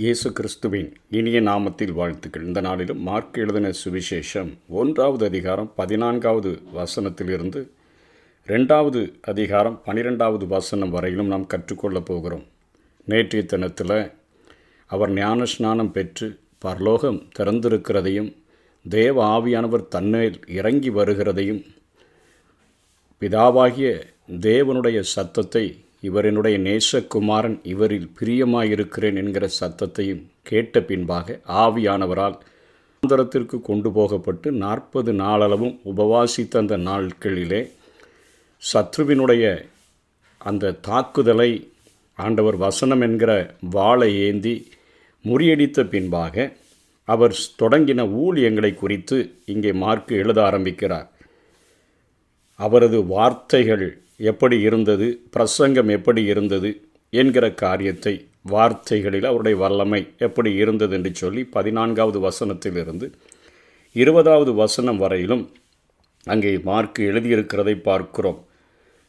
இயேசு கிறிஸ்துவின் இனிய நாமத்தில் வாழ்த்துக்கள். இந்த நாளிலும் மார்க் எழுதின சுவிசேஷம் 1வது அதிகாரம் 14வது வசனத்திலிருந்து 2வது அதிகாரம் 12வது வசனம் வரையிலும் நாம் கற்றுக்கொள்ளப் போகிறோம். நேற்றைய தினத்தில் அவர் ஞான ஸ்நானம் பெற்று பரலோகம் திறந்திருக்கிறதையும் தேவ ஆவியானவர் தன்மேல் இறங்கி வருகிறதையும் பிதாவாகிய தேவனுடைய சத்தத்தை இவர் என்னுடைய நேசகுமாரன், இவரில் பிரியமாயிருக்கிறேன் என்கிற சத்தத்தையும் கேட்ட பின்பாக ஆவியானவரால் வனாந்தரத்திற்கு கொண்டு போகப்பட்டு 40 நாளளவும் உபவாசித்த அந்த நாட்களிலே சத்ருவினுடைய அந்த தாக்குதலை ஆண்டவர் வசனம் என்கிற வாளை ஏந்தி முறியடித்த பின்பாக அவர் தொடங்கின ஊழியங்களை குறித்து இங்கே மார்க் எழுத ஆரம்பிக்கிறார். அவரது வார்த்தைகள் எப்படி இருந்தது, பிரசங்கம் எப்படி இருந்தது என்கிற காரியத்தை, வார்த்தைகளில் அவருடைய வல்லமை எப்படி இருந்தது என்று சொல்லி 14வது வசனத்திலிருந்து 20வது வசனம் வரையிலும் அங்கே மார்க் எழுதியிருக்கிறதை பார்க்கிறோம்.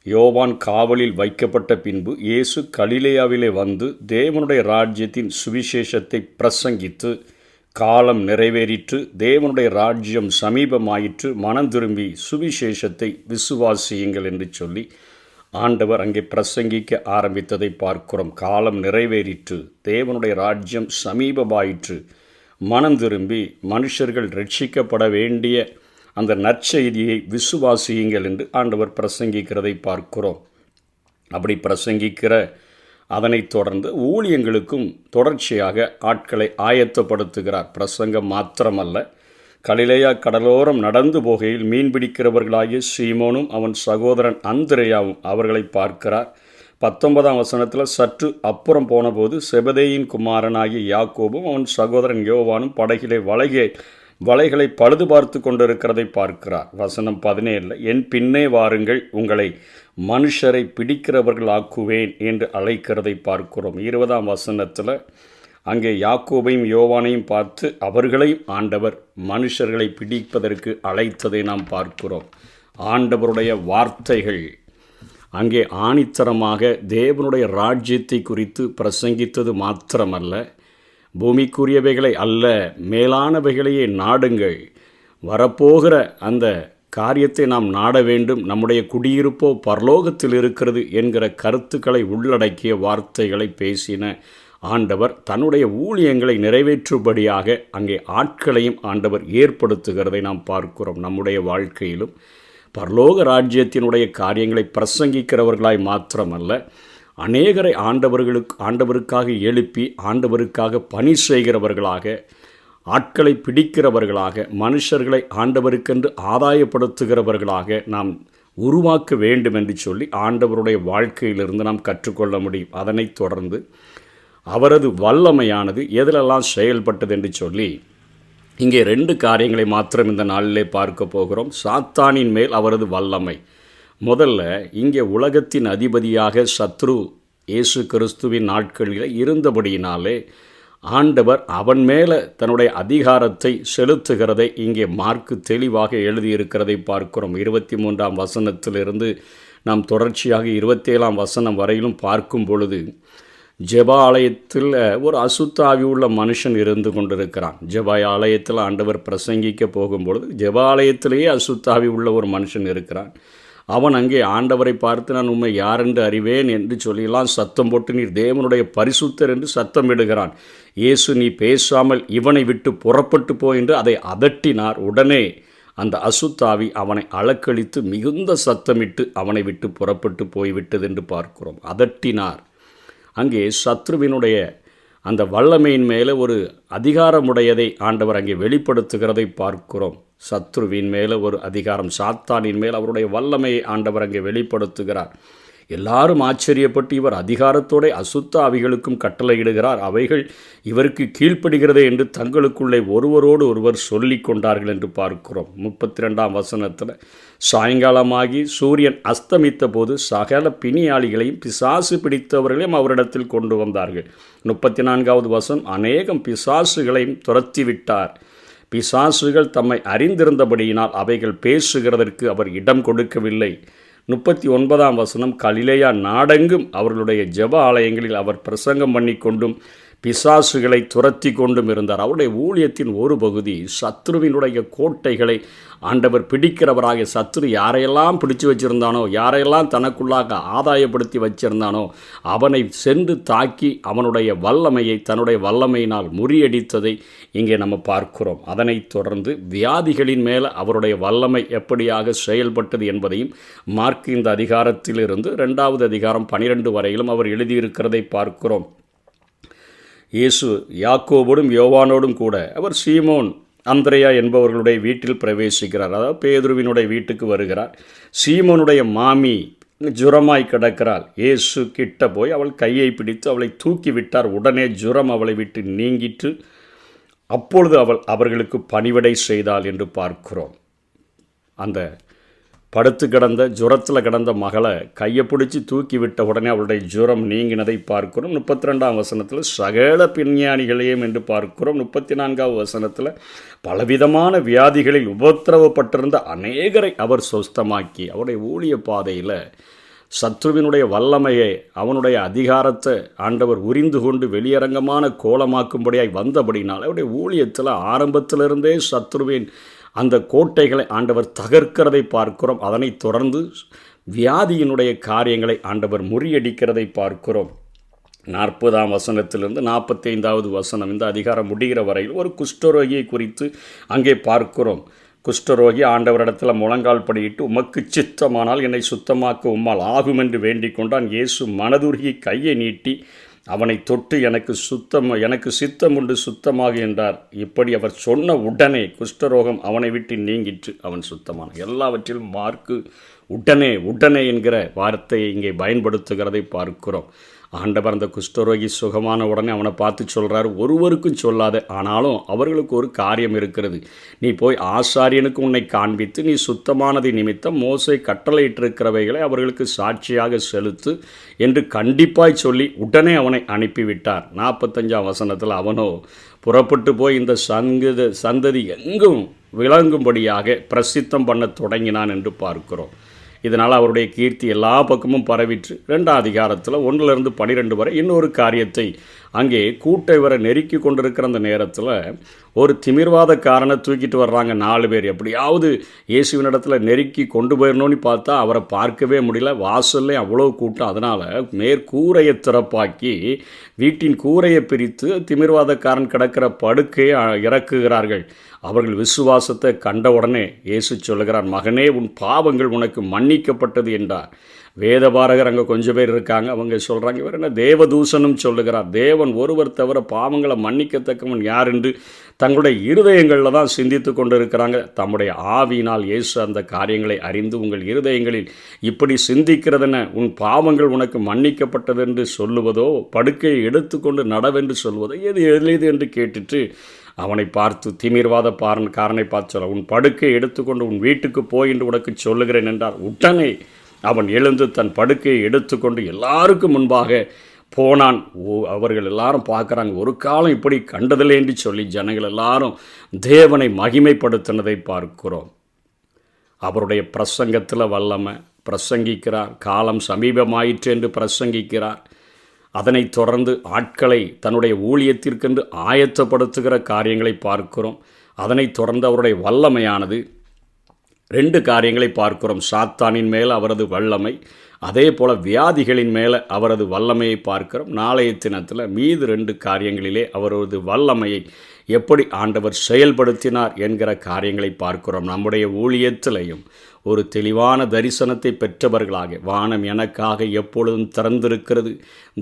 யோவான் காவலில் வைக்கப்பட்ட பின்பு இயேசு கலிலேயாவிலே வந்து தேவனுடைய ராஜ்யத்தின் சுவிசேஷத்தை பிரசங்கித்து, காலம் நிறைவேறிற்று, தேவனுடைய ராஜ்யம் சமீபமாயிற்று, மனம் திரும்பி சுவிசேஷத்தை விசுவாசியுங்கள் என்று சொல்லி ஆண்டவர் அங்கே பிரசங்கிக்க ஆரம்பித்ததை பார்க்கிறோம். காலம் நிறைவேறிற்று, தேவனுடைய ராஜ்யம் சமீபமாயிற்று, மனம் திரும்பி மனுஷர்கள் ரட்சிக்கப்பட வேண்டிய அந்த நற்செய்தியை விசுவாசியுங்கள் என்று ஆண்டவர் பிரசங்கிக்கிறதை பார்க்கிறோம். அப்படி பிரசங்கிக்கிற அதனைத் தொடர்ந்து ஊழியங்களுக்கும் தொடர்ச்சியாக ஆட்களை ஆயத்தப்படுத்துகிறார். பிரசங்கம் மாத்திரமல்ல, கலிலேயா கடலோரம் நடந்து போகையில் மீன்பிடிக்கிறவர்களாகிய சீமோனும் அவன் சகோதரன் அந்திரேயாவும் அவர்களை பார்க்கிறார். 19ஆம் வசனத்தில் சற்று அப்புறம் போனபோது செபதேயின் குமாரனாகிய யாக்கோபும் அவன் சகோதரன் யோவானும் படகிலே வலைகளை பழுது பார்த்து கொண்டிருக்கிறதை பார்க்கிறார். வசனம் 17, என் பின்னே வாருங்கள், உங்களை மனுஷரை பிடிக்கிறவர்கள் ஆக்குவேன் என்று அழைக்கிறதை பார்க்கிறோம். 20ஆம் வசனத்தில் அங்கே யாக்கோபையும் யோவானையும் பார்த்து அவர்களையும் ஆண்டவர் மனுஷர்களை பிடிப்பதற்கு அழைத்ததை நாம் பார்க்கிறோம். ஆண்டவருடைய வார்த்தைகள் அங்கே ஆணித்தரமாக தேவனுடைய ராஜ்யத்தை குறித்து பிரசங்கித்தது மாத்திரமல்ல, பூமிக்குரியவைகளை அல்ல மேலானவைகளையே நாடுங்கள், வரப்போகிற அந்த காரியத்தை நாம் நாட வேண்டும், நம்முடைய குடியிருப்போ பரலோகத்தில் இருக்கிறது என்கிற கருத்துக்களை உள்ளடக்கிய வார்த்தைகளை பேசின ஆண்டவர் தன்னுடைய ஊழியங்களை நிறைவேற்றும்படியாக அங்கே ஆட்களையும் ஆண்டவர் ஏற்படுத்துகிறதை நாம் பார்க்கிறோம். நம்முடைய வாழ்க்கையிலும் பரலோக ராஜ்யத்தினுடைய காரியங்களை பிரசங்கிக்கிறவர்களாய் மாத்திரமல்ல, அநேகரை ஆண்டவருக்காக எழுப்பி ஆண்டவருக்காக பணி செய்கிறவர்களாக, ஆட்களை பிடிக்கிறவர்களாக, மனுஷர்களை ஆண்டவருக்கென்று ஆதாயப்படுத்துகிறவர்களாக நாம் உருவாக்க வேண்டும் என்று சொல்லி ஆண்டவருடைய வாழ்க்கையிலிருந்து நாம் கற்றுக்கொள்ள முடியும். அதனைத் தொடர்ந்து அவரது வல்லமையானது எதிலெல்லாம் செயல்பட்டது என்று சொல்லி இங்கே 2 காரியங்களை மாத்திரம் இந்த நாளிலே பார்க்க போகிறோம். சாத்தானின் மேல் அவரது வல்லமை. முதல்ல இங்கே உலகத்தின் அதிபதியாக சத்ரு இயேசு கிறிஸ்துவின் நாட்களில் இருந்தபடியினாலே ஆண்டவர் அவன் மேலே தன்னுடைய அதிகாரத்தை செலுத்துகிறதை இங்கே மார்க்கு தெளிவாக எழுதியிருக்கிறதை பார்க்கிறோம். 23ஆம் வசனத்திலிருந்து நாம் தொடர்ச்சியாக 27ஆம் வசனம் வரையிலும் பார்க்கும் பொழுது ஜெப ஆலயத்தில் ஒரு அசுத்த ஆவி உள்ள மனுஷன் இருந்து கொண்டிருக்கிறான். ஜெப ஆலயத்தில் ஆண்டவர் பிரசங்கிக்க போகும்பொழுது ஜெப ஆலயத்திலேயே அசுத்த ஆவி உள்ள ஒரு மனுஷன் இருக்கிறான். அவன் அங்கே ஆண்டவரை பார்த்து நான் உம்மை யாரென்று அறிவேன் என்று சொல்லியெல்லாம் சத்தம் போட்டு நீர் தேவனுடைய பரிசுத்தர் என்று சத்தமிடுகிறான். இயேசு நீ பேசாமல் இவனை விட்டு புறப்பட்டு போ என்று அதை அதட்டினார். உடனே அந்த அசுத்தாவி அவனை அலக்களித்து மிகுந்த சத்தமிட்டு அவனை விட்டு புறப்பட்டு போய்விட்டது என்று பார்க்கிறோம். அதட்டினார். அங்கே சத்ருவினுடைய அந்த வல்லமையின் மேலே ஒரு அதிகாரமுடையதை ஆண்டவர் அங்கே வெளிப்படுத்துகிறதை பார்க்கிறோம். சத்ருவின் மேலே ஒரு அதிகாரம், சாத்தானின் மேல் அவருடைய வல்லமையை ஆண்டவர் அங்கே வெளிப்படுத்துகிறார். எல்லாரும் ஆச்சரியப்பட்டு இவர் அதிகாரத்தோடு அசுத்த ஆவிகளுக்கும் கட்டளையிடுகிறார், அவைகள் இவருக்கு கீழ்ப்படுகிறதே என்று தங்களுக்குள்ளே ஒருவரோடு ஒருவர் சொல்லி கொண்டார்கள் என்று பார்க்கிறோம். 32ஆம் வசனத்தில் சாயங்காலமாகி சூரியன் அஸ்தமித்த போது சகல பிணியாளிகளையும் பிசாசு பிடித்தவர்களையும் அவரிடத்தில் கொண்டு வந்தார்கள். 34வது வசனம் அநேகம் பிசாசுகளையும் துரத்திவிட்டார். பிசாசுகள் தம்மை அறிந்திருந்தபடியினால் அவைகள் பேசுகிறதற்கு அவர் இடம் கொடுக்கவில்லை. 39ஆம் வசனம் கலிலேயா நாடெங்கும் அவர்களுடைய ஜெப ஆலயங்களில் அவர் பிரசங்கம் பண்ணி கொண்டும் பிசாசுகளை துரத்தி கொண்டும் இருந்தார். அவருடைய ஊழியத்தின் ஒரு பகுதி சத்ருவினுடைய கோட்டைகளை ஆண்டவர் பிடிக்கிறவராக, சத்ரு யாரையெல்லாம் பிடிச்சு வச்சிருந்தானோ, யாரையெல்லாம் தனக்குள்ளாக ஆதாயப்படுத்தி வச்சிருந்தானோ அவனை சென்று தாக்கி அவனுடைய வல்லமையை தன்னுடைய வல்லமையினால் முறியடித்ததை இங்கே நம்ம பார்க்கிறோம். அதனைத் தொடர்ந்து வியாதிகளின் மேலே அவருடைய வல்லமை எப்படியாக செயல்பட்டது என்பதையும் மார்க் இந்த அதிகாரத்திலிருந்து 2வது அதிகாரம் 12 வரையிலும் அவர் எழுதியிருக்கிறதை பார்க்கிறோம். இயேசு யாக்கோபோடும் யோவானோடும் கூட அவர் சீமோன் அந்திரேயா என்பவர்களுடைய வீட்டில் பிரவேசிக்கிறார். அதாவது பேதுருவினுடைய வீட்டுக்கு வருகிறார். சீமோனுடைய மாமி ஜுரமாய் கிடக்கிறாள். இயேசு கிட்ட போய் அவள் கையை பிடித்து அவளை தூக்கி விட்டார். உடனே ஜுரம் அவளை விட்டு நீங்கிட்டு அப்பொழுது அவர்களுக்கு பணிவிடை செய்தாள் என்று பார்க்கிறோம். அந்த படுத்து கிடந்த ஜுரத்தில் கிடந்த மகளை கையை பிடிச்சி தூக்கி விட்ட உடனே அவளுடைய ஜுரம் நீங்கினதை பார்க்கிறோம். 32ஆம் வசனத்தில் சகல பிஞ்ஞானிகளையும் என்று பார்க்கிறோம். 34ஆம் வசனத்தில் பலவிதமான வியாதிகளில் உபத்திரவப்பட்டிருந்த அநேகரை அவர் சொஸ்தமாக்கி அவருடைய ஊழிய பாதையில் சத்ருவினுடைய வல்லமையை அவனுடைய அதிகாரத்தை ஆண்டவர் உரிந்து கொண்டு வெளியரங்கமான கோலமாக்கும்படியாய் வந்தபடினால் அவருடைய ஊழியத்தில் ஆரம்பத்திலிருந்தே சத்ருவின் அந்த கோட்டைகளை ஆண்டவர் தகர்க்கிறதை பார்க்கிறோம். அதனைத் தொடர்ந்து வியாதியினுடைய காரியங்களை ஆண்டவர் முறியடிக்கிறதை பார்க்கிறோம். 40ஆம் வசனத்திலிருந்து 45வது வசனம் இந்த அதிகாரம் முடிகிற வரையில் ஒரு குஷ்டரோகியை குறித்து அங்கே பார்க்கிறோம். குஷ்டரோகி ஆண்டவரிடத்தில் முழங்கால் படியிட்டு உமக்கு சித்தமானால் என்னை சுத்தமாக்க உம்மால் ஆகும் என்று வேண்டிக் கொண்டான். இயேசு மனதுருகி கையை நீட்டி அவனை தொட்டு எனக்கு சித்தம் உண்டு சுத்தமாக என்றார். இப்படி அவர் சொன்ன உடனே குஷ்டரோகம் அவனை விட்டு நீங்கிற்று, அவன் சுத்தமான. எல்லாவற்றிலும் மார்க்கு உடனே என்கிற வார்த்தையை இங்கே பயன்படுத்துகிறதை பார்க்கிறோம். ஆண்டவர் அந்த குஷ்டரோகி சுகமான உடனே அவனை பார்த்து சொல்கிறார், ஒருவருக்கும் சொல்லாத, ஆனாலும் அவர்களுக்கு ஒரு காரியம் இருக்கிறது. நீ போய் ஆசாரியனுக்கு உன்னை காண்பித்து நீ சுத்தமானதை நிமித்தம் மோசே கட்டளையிட்டிருக்கிறவைகளை அவர்களுக்கு சாட்சியாக செலுத்து என்று கண்டிப்பாய் சொல்லி உடனே அவனை அனுப்பிவிட்டார். 45ஆம் வசனத்தில் அவனோ புறப்பட்டு போய் இந்த சந்ததி எங்கும் விளங்கும்படியாக பிரசித்தம் பண்ண தொடங்கினான் என்று பார்க்கிறோம். இதனால் அவருடைய கீர்த்தி எல்லா பக்கமும் பரவிற்று. 2ஆம் அதிகாரத்தில் 1லிருந்து 12 வரை இன்னொரு காரியத்தை அங்கே கூட்டை வர நெருக்கி கொண்டிருக்கிற அந்த நேரத்தில் ஒரு திமிர்வாதக்காரனை தூக்கிட்டு வர்றாங்க 4 பேர். எப்படியாவது இயேசுவினிடத்தில் நெருக்கி கொண்டு போயிடணும்னு பார்த்தா அவரை பார்க்கவே முடியல. வாசல்லே அவ்வளோ கூட்டம். அதனால் மேற்கூரையை திறப்பாக்கி வீட்டின் கூரையை பிரித்து திமிர்வாதக்காரன் கிடக்கிற படுக்கையை இறக்குகிறார்கள். அவர்கள் விசுவாசத்தை கண்டவுடனே இயேசு சொல்லுகிறார், மகனே உன் பாவங்கள் உனக்கு மன்னிக்கப்பட்டது என்றார். வேதபாரகர் அங்கே கொஞ்சம் பேர் இருக்காங்க. அவங்க சொல்கிறாங்க, இவர் என்ன தேவதூஷனும் சொல்லுகிறார், தேவன் ஒருவர் தவிர பாவங்களை மன்னிக்கத்தக்கவன் யார் என்று தங்களுடைய இருதயங்களில் தான் சிந்தித்து கொண்டு இருக்கிறாங்க. தம்முடைய ஆவியினால் இயேசு அந்த காரியங்களை அறிந்து உங்கள் இருதயங்களில் இப்படி சிந்திக்கிறதென உன் பாவங்கள் உனக்கு மன்னிக்கப்பட்டது என்று சொல்லுவதோ படுக்கையை எடுத்துக்கொண்டு நடவென்று சொல்வதோ எது எளிது என்று கேட்டுட்டு அவனை பார்த்து காரனை பார்த்து சொல்ல, உன் படுக்கையை எடுத்துக்கொண்டு உன் வீட்டுக்கு போய் என்று உனக்கு சொல்லுகிறேன் என்றார். உடனே அவன் எழுந்து தன் படுக்கையை எடுத்துக்கொண்டு எல்லாருக்கும் முன்பாக போனான். அவர்கள் எல்லாரும் பார்க்குறாங்க, ஒரு காலம் இப்படி கண்டதில்லை என்று சொல்லி ஜனங்கள் எல்லாரும் தேவனை மகிமைப்படுத்தினதை பார்க்கிறோம். அவருடைய பிரசங்கத்தில் வல்லமை பிரசங்கிக்கிறார். காலம் சமீபமாயிற்று என்று பிரசங்கிக்கிறார். அதனைத் தொடர்ந்து ஆட்களை தன்னுடைய ஊழியத்திற்கென்று ஆயத்தப்படுத்துகிற காரியங்களை பார்க்கிறோம். அதனைத் தொடர்ந்து அவருடைய வல்லமையானது 2 காரியங்களை பார்க்கிறோம். சாத்தானின் மேல் அவரது வல்லமை, அதே போல் வியாதிகளின் மேலே அவரது வல்லமையை பார்க்கிறோம். நாளைய தினத்தில் மீது 2 காரியங்களிலே அவரது வல்லமையை எப்படி ஆண்டவர் செயல்படுத்தினார் என்கிற காரியங்களை பார்க்கிறோம். நம்முடைய ஊழியத்திலையும் ஒரு தெளிவான தரிசனத்தை பெற்றவர்களாக வானம் எனக்காக எப்பொழுதும் திறந்திருக்கிறது,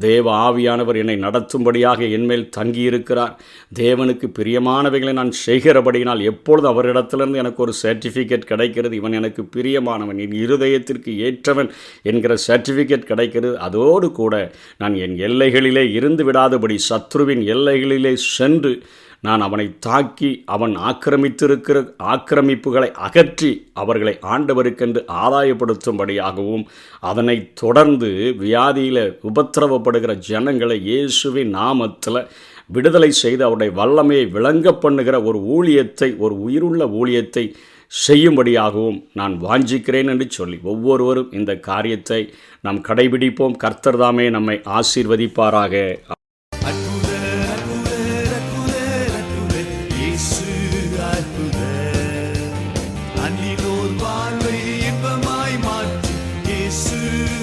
தேவ ஆவியானவர் என்னை நடத்தும்படியாக என்மேல் தங்கியிருக்கிறார், தேவனுக்கு பிரியமானவைகளை நான் செய்கிறபடியினால் எப்பொழுது அவரிடத்திலிருந்து எனக்கு ஒரு சர்டிஃபிகேட் கிடைக்கிறது, இவன் எனக்கு பிரியமானவன், என் இருதயத்திற்கு ஏற்றவன் என்கிற சர்டிஃபிகேட் கிடைக்கிறது. அதோடு கூட நான் என் எல்லைகளிலே இருந்து விடாதபடி சத்ருவின் எல்லைகளிலே சென்று நான் அவனை தாக்கி அவன் ஆக்கிரமித்திருக்கிற ஆக்கிரமிப்புகளை அகற்றி அவர்களை ஆண்டவருக்கென்று ஆதாயப்படுத்தும்படியாகவும் அதனைத் தொடர்ந்து வியாதியில் உபத்திரவப்படுகிற ஜனங்களை இயேசுவின் நாமத்தில் விடுதலை செய்து அவருடைய வல்லமையை விளங்க பண்ணுகிற ஒரு ஊழியத்தை, ஒரு உயிருள்ள ஊழியத்தை செய்யும்படியாகவும் நான் வாஞ்சிக்கிறேன் என்று சொல்லி ஒவ்வொருவரும் இந்த காரியத்தை நாம் கடைபிடிப்போம். கர்த்தர் தாமே நம்மை ஆசீர்வதிப்பாராக.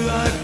I